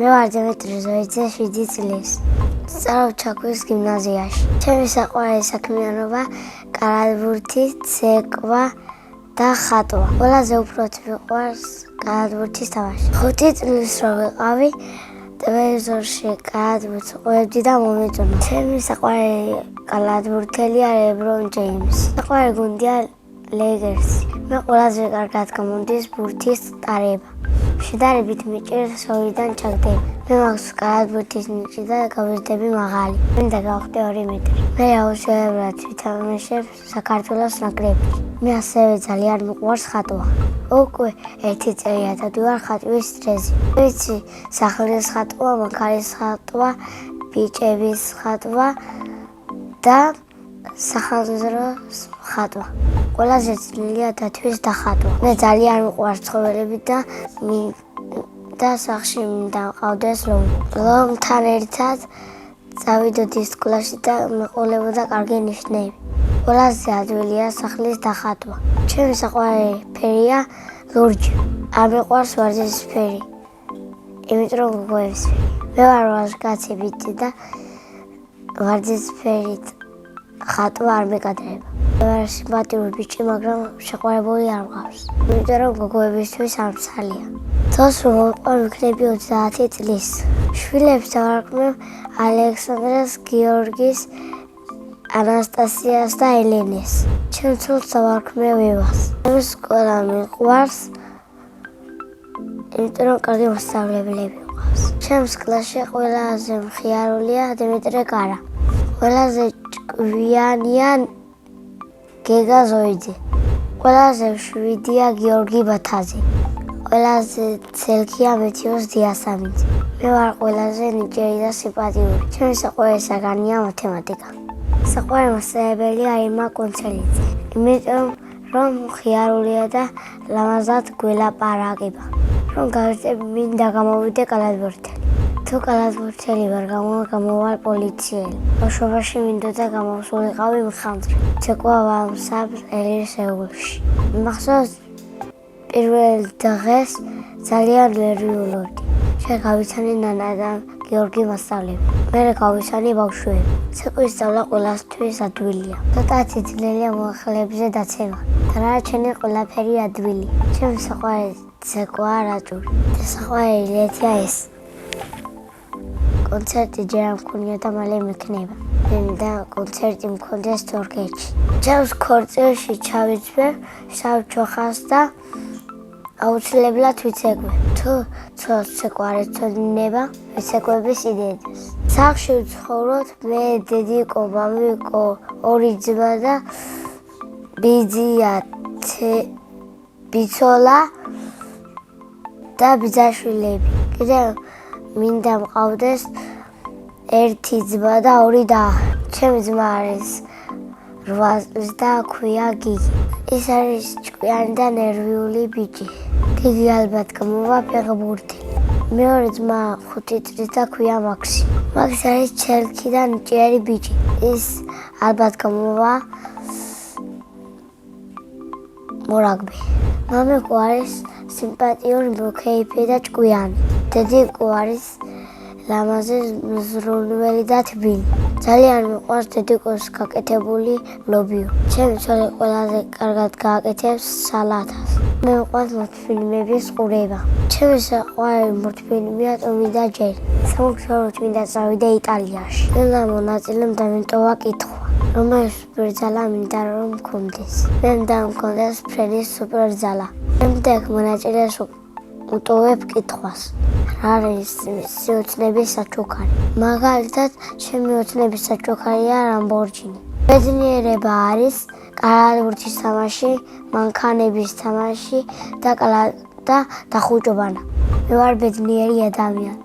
მე ვარ დიმიტრი ზოიძე 7 წლის. სწავლობ ჩაქვის გიმნაზიაში. ჩემი საყვარელი საქმიანობა კალათბურთი, ცეკვა და ხატვა. ყველაზე უფრო მიყვარს კალათბურთის თამაში. 5 წლის რო ვიყავი, ტელევიზორში კალათბურთს ყვებდი და მომეწონა. ჩემი საყვარელი კალათბურთელია ლებრონ ჯეიმსი. საყვარელი გუნდია ლეიკერსი. მე ყველაზე კარგად გამომდის ბურთის ტარება. შედარებით მიჭირს ოიდან ჩაგდები. მე მაქვს კალათბურთის ნიჭი და გავიზრდები მაღალი. მინდა გავხდე 2 მეტრი. მე აუცილებლად ვითამაშებ საქართველოს ნაკრებში. მე ასევე ძალიან მიყვარს ხატვა. უკვე 1 წელია დავდივარ ხატვის წრეზე. ვიცი სახლის ხატვა, მანქანის ხატვა, ბიჭების ხატვა და სახანძროს ხატვა. ყველაზე ძნელია დათვის და ხატვა. მე ძალიან მიყვარს ცხოველები და სახლში მინდა მყავდეს ლომთან ერთად წავიდოდი სკოლაში და მეყოლებოდა კარგი ნიშნები. ყველაზე ადვილია სახლის დახატვა. ჩემი საყვარელი ფერია ლურჯი. არ მიყვარს ვარდისფერი, იმიტომ რომ გოგოებისფერი. მე ვარ ვაჟკაცი ბიჭი და ვარდისფერით ხატვა არ მეკადრება. მე ვარ სიმპათიური ბიჭი, მაგრამ შეყვარებული არ მყავს. იმიტომ რომ გოგოებისთვის არ მსალია. თავს რომ მოყვარ ვიქნები 30 წლის. შვილებს დავარქმევ ალექსანდრეს, გიორგის, ანასტასიას და ელენეს. ჩემ ცოლს დავარქმევ ევას. ჩემი სკოლა მიყვარს, იმიტომ რომ კარგი მასწავლებლები მყავს. ჩემს კლასში ყველაზე მხიარულია დიმიტრი კარა. ყველაზე ჭკვიანია გეგა ზოიძე. ყველაზე მშვიდია გიორგი ბათაძე. ყველაზე ცელქია მეთიოს დიასამიძე. მე ვარ ყველაზე ნიჭიერი და სიმპათიური. ჩემი საყვარელი საგანია მათემატიკა. საყვარელი მასწავლებელია ირმა კუნცელიძე. იმიტომ რომ მხიარულია და ლამაზად გველაპარაკება. რომ გავიწევ მინდა გამოვიდე კალათბურთელი. თუ კალათბურთელი ვარ გამოვალ პოლიციელი. ბავშვობაში მინდოდა გამოვსულიყავი მხანძრი. ცეკვა ვამსაბრ ელისეულში. მახსოვს პირველ დღეს ძალიან ნერვიულობდი. შეგავიცანი ნანა და გიორგი მასწავლებელი. მე გავიცანი ბავშვები. ცეკვის სწავლა ყველასთვის ადვილია. ცოტათი ძნელია მოახლეებზე დაცემა. დანარჩენი ყველაფერი ადვილი. ჩემი საყვარელი ცეკვაა რაჭური. საყვარელი ლეთია ეს. კონცერტი ჯერ არ მქონია და მალე მექნება. მინდა კონცერტი მქონდეს თურქეთში. ჩემს ქორწილში ჩავიწვევ შავ-ჩოხას და აუცილებლად ვიცეკვე. თუ ცოლს ცეკვა არ ეცოდინება, ვიცეკვების იდეას. სახლში ვცხოვრობ მე, დედიკო, მამიკო, 2 ძმა და ბიძია, ბიცოლა და ბიძაშვილები. კიდევ მინდა მყავდეს 1 ძმა და 2 და. ჩემი ძმა არის 8 წლის და ქვია გიგი. ის არის ჭკვიანი და ნერვიული ბიჭი. გიგი ალბათ გამოვა ფეხბურთი. მეორე ძმა 5 წლის და ქვია მაქსი. მაქსი არის ჩელქი და ნიჭიერი ბიჭი. ის ალბათ გამოვა მორაგბი. მამიკო არის სიმპათიური, მოკეიფე და ჭკვიანი. დედიკო არის ლამაზი, მზრუნველი და თბილი. ძალიან მიყვარს დედიკოს გაკეთებული ლობიო. ჩემი ცოლი ყველაზე კარგად გააკეთებს სალათას. მე მიყვარს მულტფილმების ყურება. ჩემი საყვარელი მულტფილმია ტომი და ჯერი. სამოგზაუროდ მინდა წავიდე იტალიაში. მინდა მონაწილემ დამიტოვა კითხვა. რომელიც სუპერძალა მინდა რომ მქონდეს. მე მინდა მქონდეს ფრენის სუპერძალა. შემდეგ მონაწილეს უტოვებ კითხვას. რა არის მისი ოცნების საჩუქარი? მაგალითად, ჩემი ოცნების საჩუქარია ლამბორჯინი. ბედნიერება არის კალათბურთის თამაში, მანქანების თამაში და დახუჭობანა. მე ვარ ბედნიერი ადამიანი.